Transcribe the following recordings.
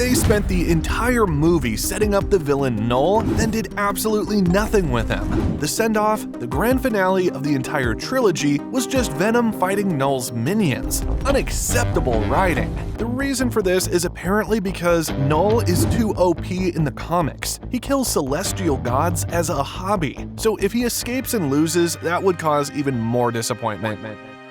They spent the entire movie setting up the villain Null, then did absolutely nothing with him. The send-off, the grand finale of the entire trilogy, was just Venom fighting Null's minions. Unacceptable writing. The reason for this is apparently because Null is too OP in the comics. He kills celestial gods as a hobby, so if he escapes and loses, that would cause even more disappointment.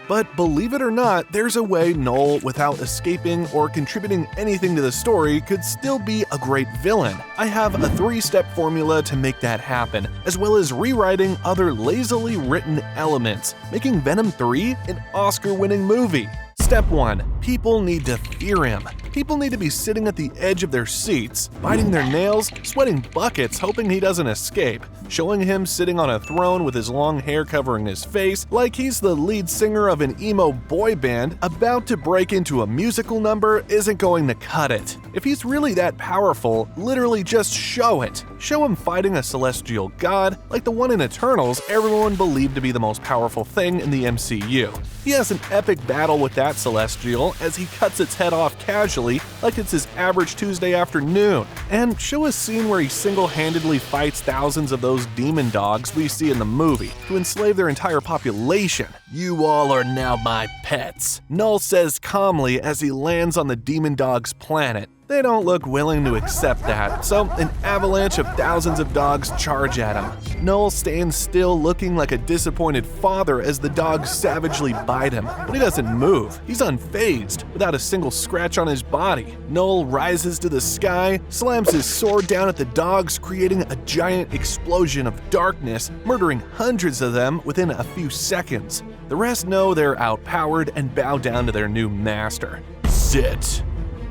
But believe it or not, there's a way Null, without escaping or contributing anything to the story, could still be a great villain. I have a 3-step formula to make that happen, as well as rewriting other lazily written elements, making Venom 3 an Oscar-winning movie. Step 1. People need to fear him. People need to be sitting at the edge of their seats, biting their nails, sweating buckets hoping he doesn't escape, showing him sitting on a throne with his long hair covering his face like he's the lead singer of an emo boy band about to break into a musical number isn't going to cut it. If he's really that powerful, literally just show it. Show him fighting a celestial god, like the one in Eternals everyone believed to be the most powerful thing in the MCU. He has an epic battle with that celestial as he cuts its head off casually like it's his average Tuesday afternoon. And show a scene where he single-handedly fights thousands of those demon dogs we see in the movie to enslave their entire population. "You all are now my pets," Null says calmly as he lands on the demon dog's planet. They don't look willing to accept that, so an avalanche of thousands of dogs charge at him. Null stands still looking like a disappointed father as the dogs savagely bite him, but he doesn't move. He's unfazed, without a single scratch on his body. Null rises to the sky, slams his sword down at the dogs, creating a giant explosion of darkness, murdering hundreds of them within a few seconds. The rest know they're outpowered and bow down to their new master. Sit.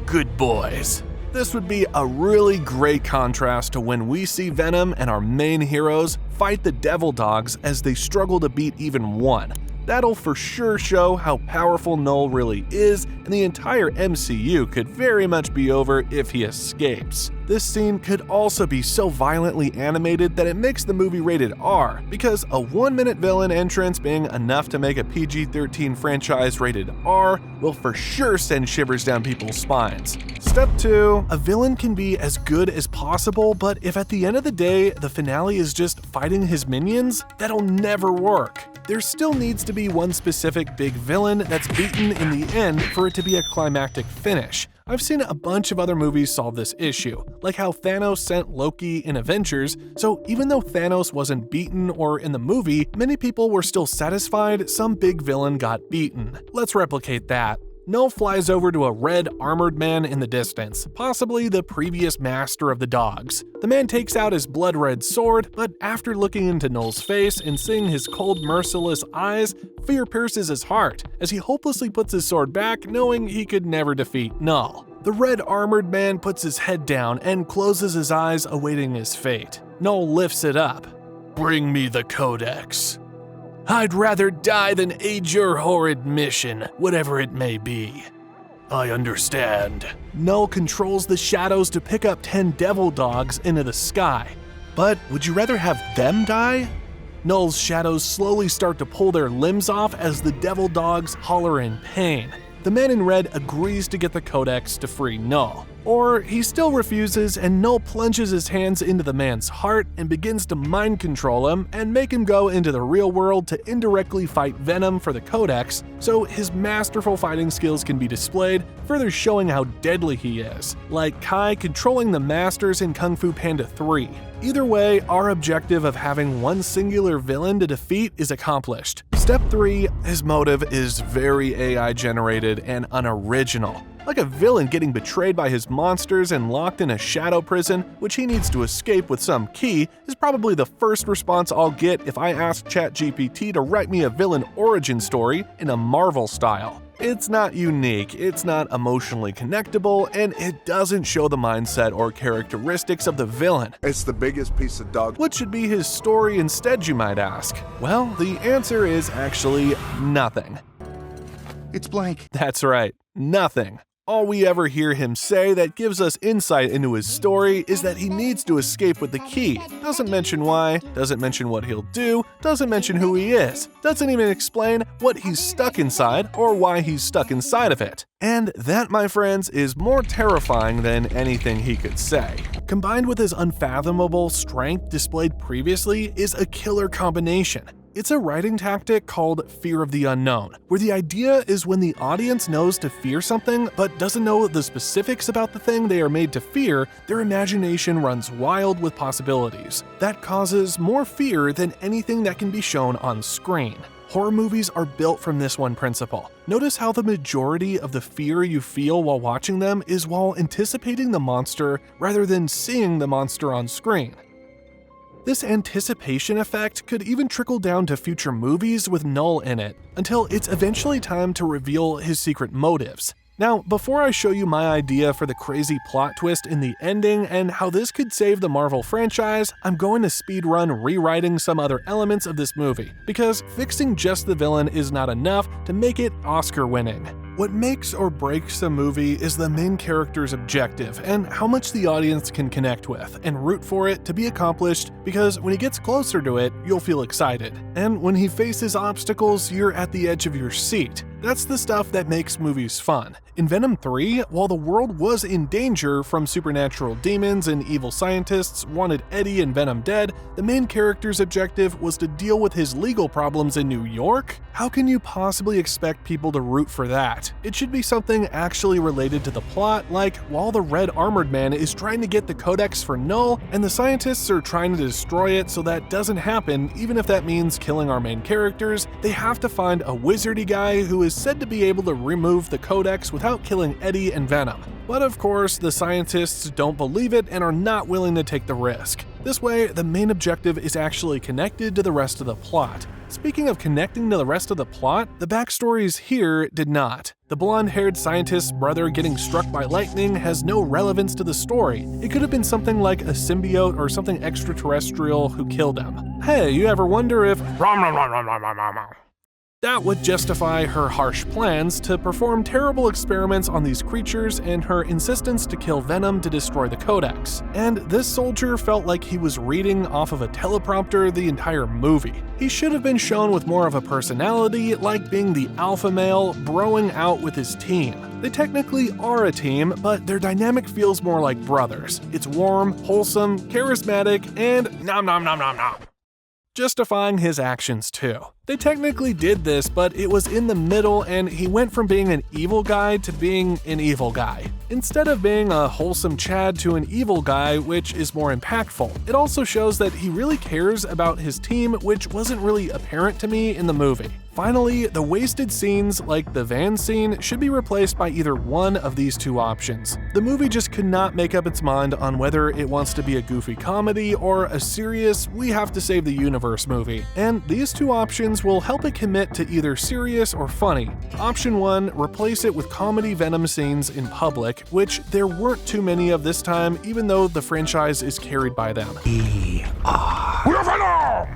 Good boys. This would be a really great contrast to when we see Venom and our main heroes fight the devil dogs as they struggle to beat even one. That'll for sure show how powerful Null really is, and the entire MCU could very much be over if he escapes. This scene could also be so violently animated that it makes the movie rated R, because a 1-minute villain entrance being enough to make a PG-13 franchise rated R will for sure send shivers down people's spines. Step 2. A villain can be as good as possible, but if at the end of the day the finale is just fighting his minions, that'll never work. There still needs to be one specific big villain that's beaten in the end for it to be a climactic finish. I've seen a bunch of other movies solve this issue, like how Thanos sent Loki in Avengers, so even though Thanos wasn't beaten or in the movie, many people were still satisfied some big villain got beaten. Let's replicate that. Null flies over to a red armored man in the distance, possibly the previous master of the dogs. The man takes out his blood-red sword, but after looking into Null's face and seeing his cold, merciless eyes, fear pierces his heart as he hopelessly puts his sword back, knowing he could never defeat Null. The red armored man puts his head down and closes his eyes, awaiting his fate. Null lifts it up. "Bring me the Codex. I'd rather die than aid your horrid mission, whatever it may be." "I understand." Null controls the shadows to pick up 10 devil dogs into the sky. But would you rather have them die? Null's shadows slowly start to pull their limbs off as the devil dogs holler in pain. The man in red agrees to get the Codex to free Null. Or he still refuses, and Null plunges his hands into the man's heart and begins to mind control him and make him go into the real world to indirectly fight Venom for the Codex, so his masterful fighting skills can be displayed, further showing how deadly he is, like Kai controlling the Masters in Kung Fu Panda 3. Either way, our objective of having one singular villain to defeat is accomplished. Step 3, his motive is very AI generated and unoriginal. Like a villain getting betrayed by his monsters and locked in a shadow prison, which he needs to escape with some key, is probably the first response I'll get if I ask ChatGPT to write me a villain origin story in a Marvel style. It's not unique, it's not emotionally connectable, and it doesn't show the mindset or characteristics of the villain. It's the biggest piece of dog. What should be his story instead, you might ask? Well, the answer is actually nothing. It's blank. That's right, nothing. All we ever hear him say that gives us insight into his story is that he needs to escape with the key. Doesn't mention why, doesn't mention what he'll do, doesn't mention who he is, doesn't even explain what he's stuck inside or why he's stuck inside of it. And that, my friends, is more terrifying than anything he could say. Combined with his unfathomable strength displayed previously is a killer combination. It's a writing tactic called fear of the unknown, where the idea is when the audience knows to fear something but doesn't know the specifics about the thing they are made to fear, their imagination runs wild with possibilities. That causes more fear than anything that can be shown on screen. Horror movies are built from this one principle. Notice how the majority of the fear you feel while watching them is while anticipating the monster rather than seeing the monster on screen. This anticipation effect could even trickle down to future movies with Null in it, until it's eventually time to reveal his secret motives. Now, before I show you my idea for the crazy plot twist in the ending and how this could save the Marvel franchise, I'm going to speedrun rewriting some other elements of this movie, because fixing just the villain is not enough to make it Oscar-winning. What makes or breaks a movie is the main character's objective and how much the audience can connect with and root for it to be accomplished, because when he gets closer to it, you'll feel excited. And when he faces obstacles, you're at the edge of your seat. That's the stuff that makes movies fun. In Venom 3, while the world was in danger from supernatural demons and evil scientists wanted Eddie and Venom dead, the main character's objective was to deal with his legal problems in New York? How can you possibly expect people to root for that? It should be something actually related to the plot, like while the Red Armored Man is trying to get the Codex for Null, and the scientists are trying to destroy it so that doesn't happen, even if that means killing our main characters, they have to find a wizardy guy who is said to be able to remove the Codex without killing Eddie and Venom. But of course, the scientists don't believe it and are not willing to take the risk. This way, the main objective is actually connected to the rest of the plot. Speaking of connecting to the rest of the plot, the backstories here did not. The blonde-haired scientist's brother getting struck by lightning has no relevance to the story. It could have been something like a symbiote or something extraterrestrial who killed him. Hey, you ever wonder if that would justify her harsh plans to perform terrible experiments on these creatures and her insistence to kill Venom to destroy the Codex. And this soldier felt like he was reading off of a teleprompter the entire movie. He should have been shown with more of a personality, like being the alpha male, broing out with his team. They technically are a team, but their dynamic feels more like brothers. It's warm, wholesome, charismatic, and nom nom nom nom nom. Justifying his actions too. They technically did this, but it was in the middle and he went from being an evil guy to being an evil guy. Instead of being a wholesome Chad to an evil guy, which is more impactful. It also shows that he really cares about his team, which wasn't really apparent to me in the movie. Finally, the wasted scenes, like the van scene, should be replaced by either one of these two options. The movie just could not make up its mind on whether it wants to be a goofy comedy or a serious, we have to save the universe movie. And these two options will help it commit to either serious or funny. Option 1, replace it with comedy Venom scenes in public, which there weren't too many of this time, even though the franchise is carried by them.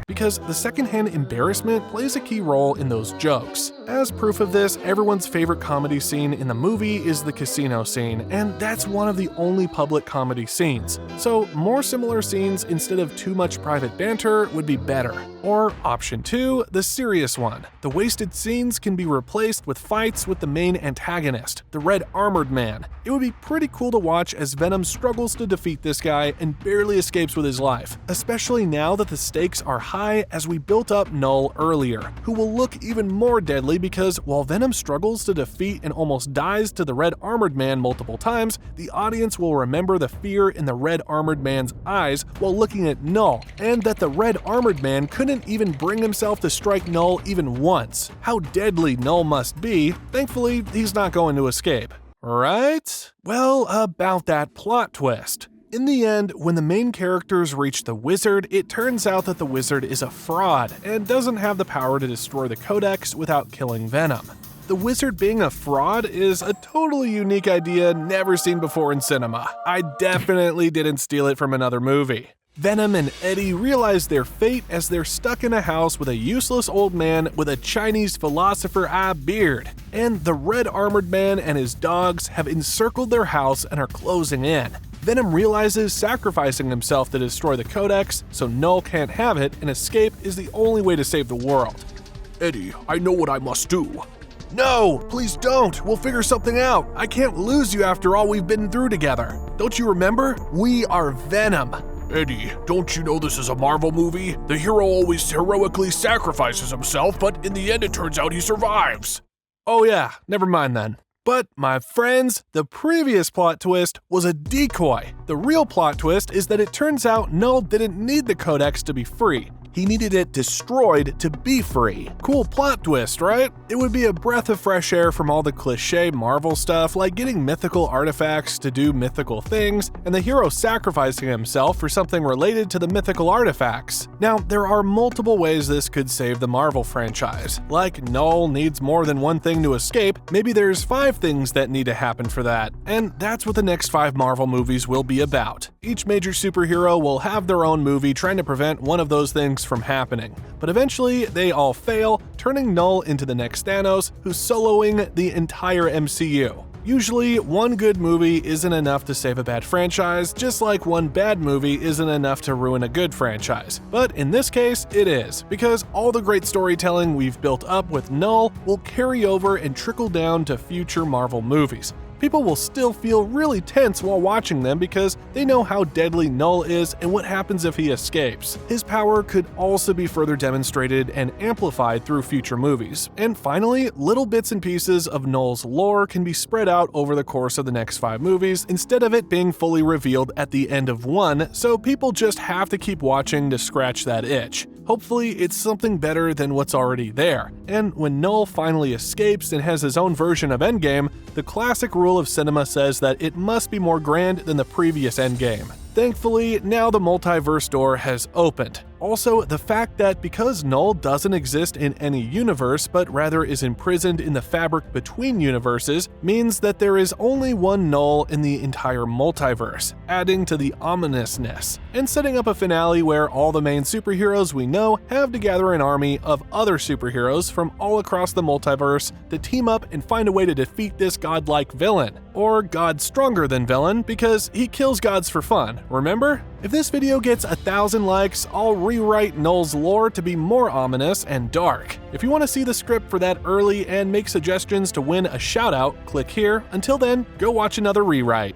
Because the secondhand embarrassment plays a key role in those jokes. As proof of this, everyone's favorite comedy scene in the movie is the casino scene, and that's one of the only public comedy scenes. So more similar scenes instead of too much private banter would be better. Or option 2, the serious one. The wasted scenes can be replaced with fights with the main antagonist, the Red Armored Man. It would be pretty cool to watch as Venom struggles to defeat this guy and barely escapes with his life, especially now that the stakes are high as we built up Null earlier, who will look even more deadly because while Venom struggles to defeat and almost dies to the Red Armored Man multiple times, the audience will remember the fear in the Red Armored Man's eyes while looking at Null, and that the Red Armored Man couldn't even bring himself to strike Null even once. How deadly Null must be. Thankfully, he's not going to escape. Right? Well, about that plot twist. In the end, when the main characters reach the wizard, it turns out that the wizard is a fraud and doesn't have the power to destroy the Codex without killing Venom. The wizard being a fraud is a totally unique idea never seen before in cinema. I definitely didn't steal it from another movie. Venom and Eddie realize their fate as they're stuck in a house with a useless old man with a Chinese philosopher-eye beard, and the red armored man and his dogs have encircled their house and are closing in. Venom realizes sacrificing himself to destroy the Codex so Null can't have it and escape is the only way to save the world. Eddie, I know what I must do. No, please don't. We'll figure something out. I can't lose you after all we've been through together. Don't you remember? We are Venom. Eddie, don't you know this is a Marvel movie? The hero always heroically sacrifices himself, but in the end it turns out he survives. Oh yeah, never mind then. But, my friends, the previous plot twist was a decoy. The real plot twist is that it turns out Null didn't need the Codex to be free. He needed it destroyed to be free. Cool plot twist, right? It would be a breath of fresh air from all the cliché Marvel stuff like getting mythical artifacts to do mythical things, and the hero sacrificing himself for something related to the mythical artifacts. Now, there are multiple ways this could save the Marvel franchise. Like Null needs more than one thing to escape, maybe there's 5 things that need to happen for that, and that's what the next 5 Marvel movies will be about. Each major superhero will have their own movie trying to prevent one of those things from happening, but eventually they all fail, turning Null into the next Thanos, who's soloing the entire MCU. Usually, one good movie isn't enough to save a bad franchise, just like one bad movie isn't enough to ruin a good franchise. But in this case, it is, because all the great storytelling we've built up with Null will carry over and trickle down to future Marvel movies. People will still feel really tense while watching them because they know how deadly Null is and what happens if he escapes. His power could also be further demonstrated and amplified through future movies. And finally, little bits and pieces of Null's lore can be spread out over the course of the next 5 movies instead of it being fully revealed at the end of one, so people just have to keep watching to scratch that itch. Hopefully, it's something better than what's already there. And when Null finally escapes and has his own version of Endgame, the classic rule of cinema says that it must be more grand than the previous Endgame. Thankfully, now the multiverse door has opened. Also, the fact that because Null doesn't exist in any universe, but rather is imprisoned in the fabric between universes, means that there is only one Null in the entire multiverse, adding to the ominousness, and setting up a finale where all the main superheroes we know have to gather an army of other superheroes from all across the multiverse to team up and find a way to defeat this godlike villain. Or god stronger than villain, because he kills gods for fun, remember? If this video gets 1,000 likes, I'll rewrite Null's lore to be more ominous and dark. If you want to see the script for that early and make suggestions to win a shoutout, click here. Until then, go watch another rewrite.